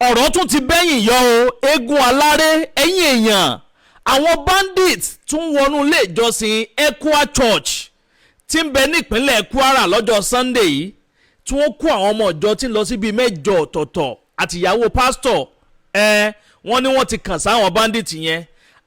ọ̀rọ̀ tún ti bẹ́yìn yọ o eégún aláré ẹ̀yìn èèyàn àwọn bandit tún wọnú ilé ìjọsìn Ekwa Church tí ń bẹ nípínlẹ̀ Kwara lọ́jọ́ Sunday yìí tí wọ́n kó àwọn ọmọ ìjọ tí ń lọ sí bíi 8 ọ̀tọ̀ọ̀tọ̀ àtìyàwó pásítọ̀ wọ́n ní wọ́n ti kàn sáwọn bandit yẹn.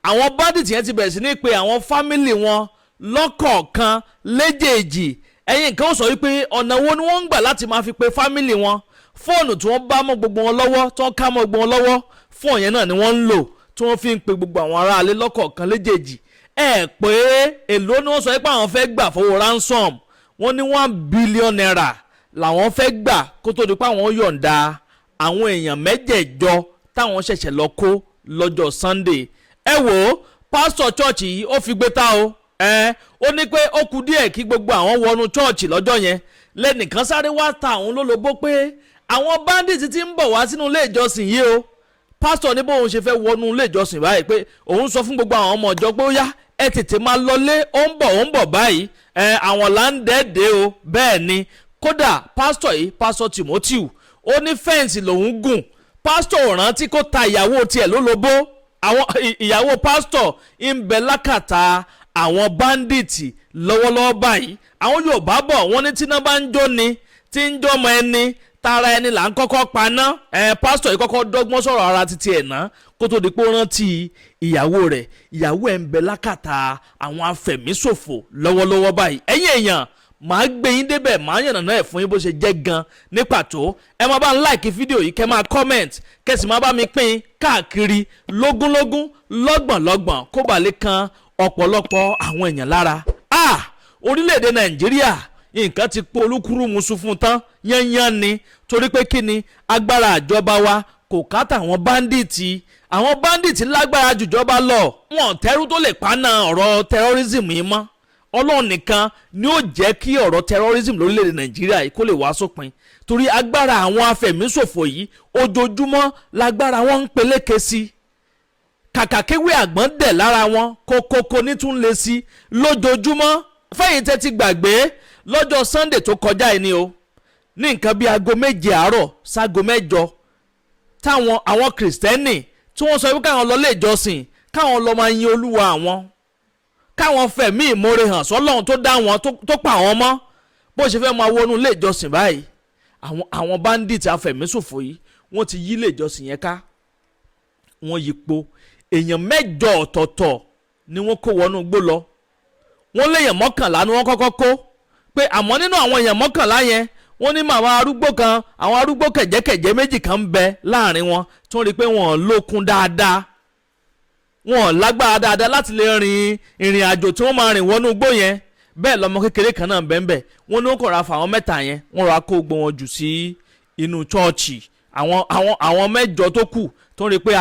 Àwọn bandit yẹn ti bẹ̀rẹ̀ sí ní pé àwọn fámìlì wọn lọ́kọ̀ọ̀kan léjèèjì. Ẹ̀yin kan sọ wípé ọ̀nà wo ni wọ́n ń gbà láti máa fi pe fámìlì wọn. Fóònù tí wọ́n bá mọ́ gbogbo wọn lọ́wọ́ tí wọ́n ká mọ́ gbogbo wọn lọ́wọ́ fóònù yẹn náà ni wọ́n ń lò tí wọ́n fi ń pe gbogbo àwọn aráalé lọ́kọ̀ọ̀kan léjèèjì. Pé èló ni wọ́n sọ pé àwọn fẹ́ gbà fowó ransom. Wọ́n ní 1 billion naira làwọn fẹ́ gbà kó tó di pé àwọn yọ̀ǹda àwọn èèyàn 8 táwọn ṣẹ̀ṣẹ̀ lọ kó lọ́jọ́ Sunday. Wò ó pásítọ̀ chọ́ọ̀chì yìí ó fi gbé ta o. Ó ní pé ó kù díẹ̀ kí gbogbo àwọn wọnú chọ́ọ̀chì lọ́jọ́ yẹn lẹ́nìkan sáré wá ta àwọn lólobó pé àwọn bandit ti ń bọ̀ wá sínú ilé ìjọsìn yìí o. Pásítọ̀ ní bóun ṣe fẹ́ wọnú ilé ìjọsìn báyìí pé òun sọ fún gbogbo àwọn ọmọ ìjọ pé ó yá ẹ tètè máa lọlé ó ń bọ̀ báyìí àwọn là ń dẹ́ẹ̀dẹ́ o. Bẹ́ẹ̀ ni kódà pásítọ̀ yìí pásítọ̀ Timothy ó ní fẹ́ǹsì lòún gùn. Pásítọ̀ ò rántí kó ta ìyàwó tiẹ̀ lólobó. Àwọn ìyàwó pásítọ̀ ń bẹ lákàtà àwọn bandits lọ́wọ́lọ́wọ́ báyìí. Àwọn Yorùbá bọ̀ wọ́n ní tíná bá ń jó ni tí ń jọmọ ẹni tara ẹni là ń kọ́kọ́ paná. Pásítọ̀ yìí kọ́kọ́ dọ́gbọ́n sọ̀rọ̀ ara títí ẹ̀ ná kó tó di pé ó rántí ìyàwó rẹ̀. Ìyàwó ẹ̀ ń bẹ lákàtà àwọn afẹ̀míṣòfò lọ́wọ́lọ́wọ́ báyìí. Ẹ̀yin èèyàn màá gbé yín débẹ̀ màá yànnàná ẹ̀ fún yín bó ṣe jẹ́ gan ní pàtó. Ẹ máa bá ń like fídíò yìí kẹ́ máa comment kẹ́sì máa bá mi pín káàkiri lógúnlógún lọ́gbọ̀nlọ́gbọ̀n kó bà lè kan ọ̀pọ̀lọpọ̀ àwọn èèyàn lára. Orílẹ̀-èdè Nàìjíríà nǹkan ti pọ̀ olúkúrúmuṣu fún tán yányán ni torí pé kí ni agbára àjọba wa kò ká tàwọn báńdíìtì. Àwọn báńdíìtì lágbára jùjọba lọ. Wọn tẹ́rú tó lè paná ọ̀rọ̀ terrorism yìí mọ́. Ọlọ́run nìkan ni ó jẹ́ kí ọ̀rọ̀ terrorism lórílẹ̀‐èdè Nàìjíríà yìí kó lè wá sópin torí agbára àwọn afẹ̀míṣòfò yìí ojoojúmọ́ lágbára wọn ń peléke sí. Kàkà kéwé àgbọ̀n dẹ̀ lára wọn kókókó ní tún lé sí lójoojúmọ́. Fẹ́yìn tẹ́ ti gbàgbé lọ́jọ́ Sunday tó kọjá yìí ni o ní nǹkan bíi aago 7 àárọ̀ ságo 8 táwọn àwọn kìrìsìtẹ́nì tí wọ́n sọ wípé káwọn lọ lé ìjọsìn káwọn lọ máa yin Olúwa àwọn káwọn fẹ̀mí ìmoore hàn sọ́lọ́run tó dá wọn tó pa àwọn mọ́ bó ṣe fẹ́ máa wọnú ilé ìjọsìn báyìí. Àwọn bandit afẹ̀míṣòfò yìí wọ́n ti yí ilé ìjọsìn yẹn ká wọ́n yípo èèyàn 8 ọ̀tọ̀ọ̀tọ̀ ni wọ́n kó wọnú igbó lọ. Wọ́n léèyàn 11 ni wọ́n kọ́kọ́ kó pé àmọ́ nínú àwọn èèyàn 11 yẹn wọ́n ní màmá arúgbó kan àwọn arúgbó kẹ̀jẹ́kẹ̀jẹ́ méjì kan ń bẹ láàrin wọn tó ń rí i pé wọ́n lókun dáadáa wọ́n lágbára dáadáa láti lè rin ìrìn àjò tí wọ́n máa rìn wọnú igbó yẹn. Bẹ́ẹ̀ lọ́mọ kékeré kan náà bẹ́ẹ̀ wọ́n ní wọ́n kọ̀ ra fún àwọn 3 yẹn wọ́n rà kó gbó wọn jù sí inú chọ́ọ̀chì. Àwọn 8 tó kù tó ń rí i pé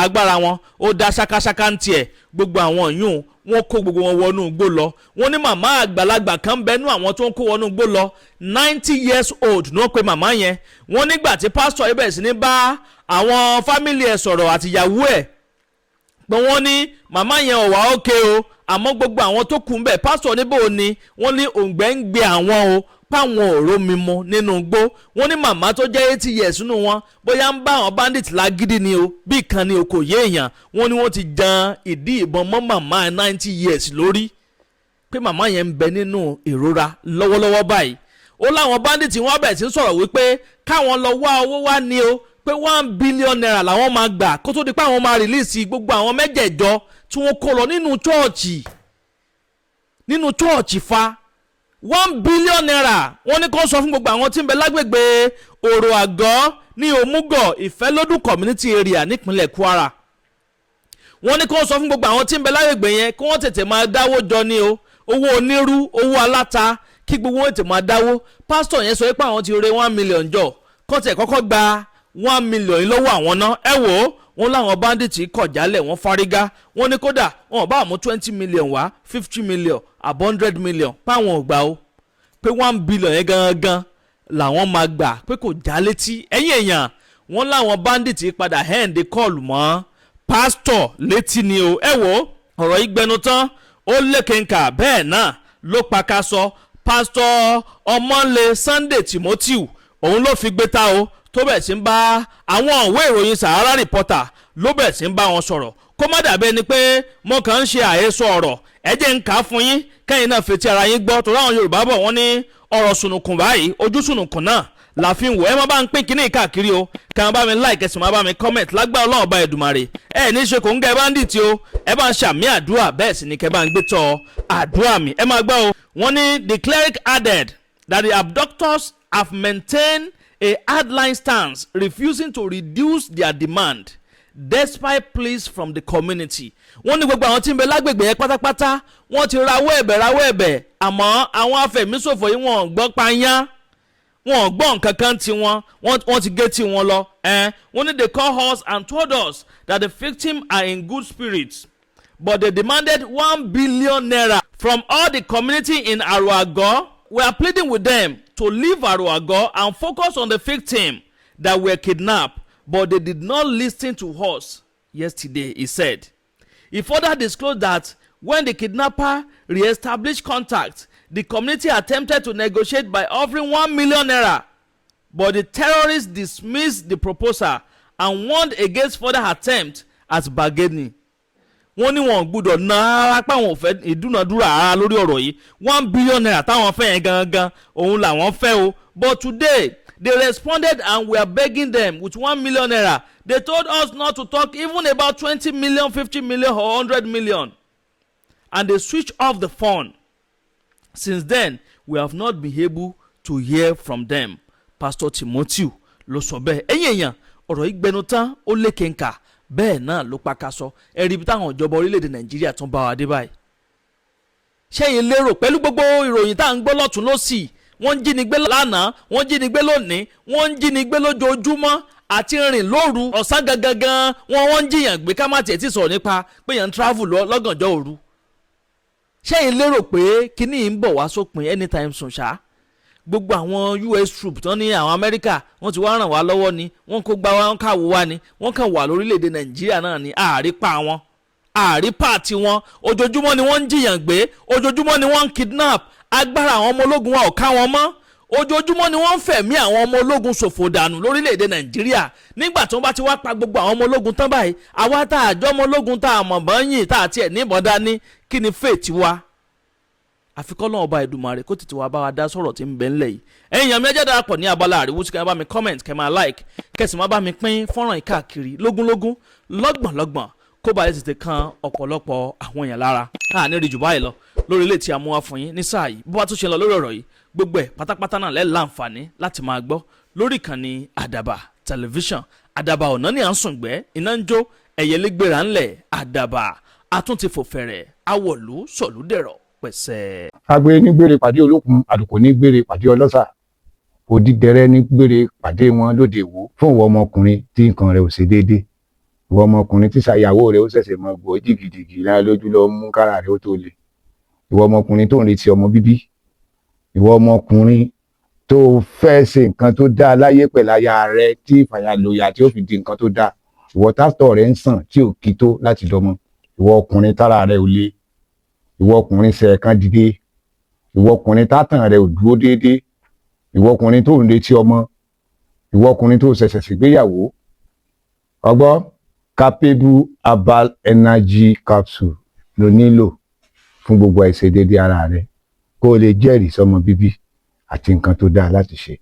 agbára wọn ó dá ṣákáṣáká ń tiẹ̀ gbogbo àwọn yùn wọ́n kó gbogbo wọn wọnú igbó lọ. Wọ́n ní màmá àgbàlagbà kan bẹ́nu àwọn tó ń kó wọnú igbó lọ 90 years old ní wọ́n pe màmá yẹn. Wọ́n nígbà tí pásítọ̀ ibẹ̀ sí ní bá àwọn fámìlì ẹ̀ sọ̀rọ̀ àtìyàwó ẹ̀ pé wọ́n ní màmá yẹn ò wá òkè o àmọ́ gbogbo àwọn tó kù ń bẹ̀ pásítọ̀ níbò ni wọ́n ní òǹgbẹ́ ń gbé àwọn o páwọn òró mímu nínú igbó. Wọ́n ní màmá tó jẹ́ 80 years nínú wọn bóyá ń bá àwọn bandit lágídí ni o bí kan ni o kò yé èèyàn. Wọ́n ní wọ́n ti jan ìdí ìbọn mọ́ màmá 90 years lórí pé màmá yẹn ń bẹ nínú ìrora lọ́wọ́lọ́wọ́ báyìí. Ó láwọn bandit wọ́n bẹ̀ sí sọ̀rọ̀ wípé káwọn lọ wá owó wá ní o pé 1 billion naira làwọn máa gbà kó tó di pé àwọn máa rìlíìsì gbogbo àwọn 8 tí wọ́n kó lọ nínú chọ́ọ̀chì fa 1 billion naira. Wọ́n ní kó sọ fún gbogbo àwọn tí ń bẹ lágbègbè òrò àgọ́ ní òmùgọ̀ ìfẹ́lódún community area nípínlẹ̀ Kwara. Wọ́n ní kó sọ fún gbogbo àwọn tí ń bẹ lágbègbè yẹn kí wọ́n tètè máa dáwó jọ ní o owó onírú owó aláta kí gbogbo wọn tètè máa dáwó. Pásítọ̀ yẹn sọ pé àwọn ti rẹ 1 million jọ kọ́tẹ̀ kọ́kọ́ gba 1 million lọ́wọ́ àwọn náà. Wò ó wọ́n láwọn bandits kọ̀ jálẹ̀ wọ́n fárígá. Wọ́n ní kódà wọn bá mú 20 million wá 50 million àbọ̀ 100 million páwọn ò gbà ó pé 1 billion yẹn gangan làwọn máa gbà pé kò já létí. Ẹ̀yin èèyàn wọ́n láwọn bandits padà hẹ́ǹdé kọ́ọ̀lù mọ́ pásítọ̀ létí ni o. Wò ó ọ̀rọ̀ yìí gbẹnu tán ó lékenkà bẹ́ẹ̀ náà ló paka sọ pásítọ̀ Ọmọlé Sunday Timothy òun ló fi gbé ta o tó bẹ̀ sí ń bá àwọn ìwé ìròyìn Sahara Reporter ló bẹ̀ sí ń bá wọn sọ̀rọ̀ kó má dàbẹ́ ni pé mo kàn ń ṣe àhesọ ọ̀rọ̀ ẹ jẹ́ ń kà á fún yín kẹ́yìn náà fetí ara yín gbọ́ torí àwọn Yorùbá bọ̀ wọ́n ní ọ̀rọ̀ sùnùkùn báyìí ojú sùnùkùn náà la fi ń wò ẹ má bá ń pín kínní káàkiri o kí wọn bá mi like ẹ sì má bá mi comment lágbára Ọlọ́run ọba Èdùmàrè ẹ ní ṣe kò ń gẹ bandit o ẹ bá ń ṣàmì àdúrà bẹ́ẹ̀ sì ni kẹ́ bá ń gbé tọ àdúrà mi ẹ máa gbọ́ o. wọ́n ní the cleric added that the abductors have maintained a hardline stance refusing to reduce their demand despite pleas from the community. wọ́n ní gbogbo àwọn tí ń bẹ lágbègbè yẹn pátápátá wọ́n ti rawọ́ ẹ̀bẹ̀ àmọ́ àwọn afẹ̀míṣòfò yìí wọ́n gbọ́ payán wọ́n gbọ́ nǹkan kan tí wọ́n ti gé tí wọ́n lọ. wọ́n ní they call us and told us that the victims are in good spirits but they demanded 1 billion naira from all the community in Aruago. We are pleading with them to leave Aruago and focus on the victims that were kidnapped, but they did not listen to us yesterday, he said. He further disclosed that when the kidnapper re-established contact, the community attempted to negotiate by offering 1 million naira, but the terrorists dismissed the proposal and warned against further attempts at bargaining. wọ́n ní wọn gbọ́dọ̀ ná ara pé àwọn ò fẹ́ ìdúnàdúrà ara lórí ọ̀rọ̀ yìí 1 billion naira táwọn fẹ́ yẹn gangan òun làwọn fẹ́ o. But today they responded and we are begging them with 1 million naira. They told us not to talk even about 20 million, 50 million or 100 million, and they switched off the phone. Since then we have not been able to hear from them. Pastor Timothy ló sọ bẹ́ẹ̀. ẹ̀yin èèyàn ọ̀rọ̀ ìgbẹ́nu tán ó lékè nkà bẹ́ẹ̀ náà ló pakasọ ẹ̀rí bí táwọn ìjọba orílẹ̀-èdè Nàìjíríà tún bá wa dé báyìí. ṣẹ́yìn lérò pẹ̀lú gbogbo ìròyìn tá à ń gbọ́ lọ́tún lọ́sì wọ́n ń jínigbé lánàá wọ́n ń jínigbé lónìí wọ́n ń jínigbé lójoojúmọ́ àti rìn lóru ọ̀sán gangan wọ́n ń jiyàn gbé ká má tiẹ̀ ti sọ̀rọ̀ nípa pé yẹn ń travel lọ́gànjọ́ òru. ṣẹ́yìn lérò pé kíní ń bọ̀ wá sópin anytime soon ṣá. gbogbo àwọn US troops tán ní àwọn Amẹ́ríkà wọ́n ti wá ràn wá lọ́wọ́ ni wọ́n kó gbá wọn káwọ́ wá ni wọ́n kàn wà lórílẹ̀‐èdè Nàìjíríà náà ni àrípa tiwọn ojoojúmọ́ ni wọ́n ń jiyàn gbé ojoojúmọ́ ni wọ́n ń kidnap agbára àwọn ọmọ ológun wa ò ká wọn mọ́ ojoojúmọ́ ni wọ́n ń fẹ̀mí àwọn ọmọ ológun ṣòfò dànù lórílẹ̀‐èdè Nàìjíríà nígbà tí wọ́n bá ti wá pa gbogbo àwọn ọmọ ológun tán báyìí àwa tá àjọ ọmọ ológun tá àmọ̀ bọ́yìn tá àti ẹ̀ níbọn dání kí ni fèètì wa. àfikọ́ náà ọba Èdùmàrè kó tètè wá bá wa dá sọ̀rọ̀ tí ń bẹ ńlẹ̀ yìí. ẹ̀yin àmì ẹjẹ́ darapọ̀ ní abala àríwú tí kẹ́ bá mi comment kẹ́ máa like kẹ́sì má bá mi pín fọ́nrán ìkáàkiri lógúnlógún lọ́gbọ̀nlọ́gbọ̀n kó bá yẹ tètè kan ọ̀pọ̀lọpọ̀ àwọn èèyàn lára ní rí jù báyìí lọ lórí ilé tí a mú wá fún yín ní sáà yìí bó bá tún ṣe lọ lórí ọ̀rọ̀ yìí gbogbo ẹ̀ pátápátá náà lẹ́ẹ̀ láǹfààní láti máa gbọ́ lórí ìkànnì Àdàbà tẹlifíṣàn Àdàbà ọ̀nà ní à ń sùngbẹ́ iná ń jó ẹ̀yẹlégbèrà ńlẹ̀ Àdàbà àtúntì fòfẹ̀rẹ̀ awọ̀lú sọ̀lúdẹ̀rọ̀ pẹ̀sẹ̀. agbe ní gbére pàdé olókun àdùkò ní gbére pàdé ọlọ́sà òdìdẹrẹ́ ní gbére pàdé wọn lóde ìwò fún ìwọ ọmọkùnrin tí nǹkan rẹ̀ ò ṣe déédéé ìwọ ọmọkùnrin tí ṣàyàwó rẹ̀ ó ṣẹ̀ṣẹ̀ mọ gbọ́ jìgìjìgì lára lójú lọ mú kára rẹ̀ ó tó le ìwọ ọmọkùnrin tó ń retí ọmọ bíbí ìwọ ọmọkùnrin tó fẹ́ ṣe nǹkan tó dáa láyé pẹ̀lú aya rẹ̀ tí ìfàyàlòyà tí ó fi di nǹkan tó dáa ìwọ tásítọ̀ rẹ̀ ń sàn tí ò kí tó láti dọmọ ìwọ ọkùnrin tára rẹ̀ ò le ìwọ ọkùnrin ṣẹ̀ẹ̀kan dìde ìwọ ọkùnrin tátàn rẹ̀ ò dúró déédéé ìwọ ọkùnrin tó ń retí ọmọ ìwọ ọkùnrin tó ṣẹ̀ṣẹ̀ ṣègbéyàwó ọgbọ́ capable herbal energy capsule ló nílò fún gbogbo àìṣedéédéé ara rẹ̀ kó o lè jẹ́rìí sọmọ bíbí àti nǹkan tó dáa láti ṣe.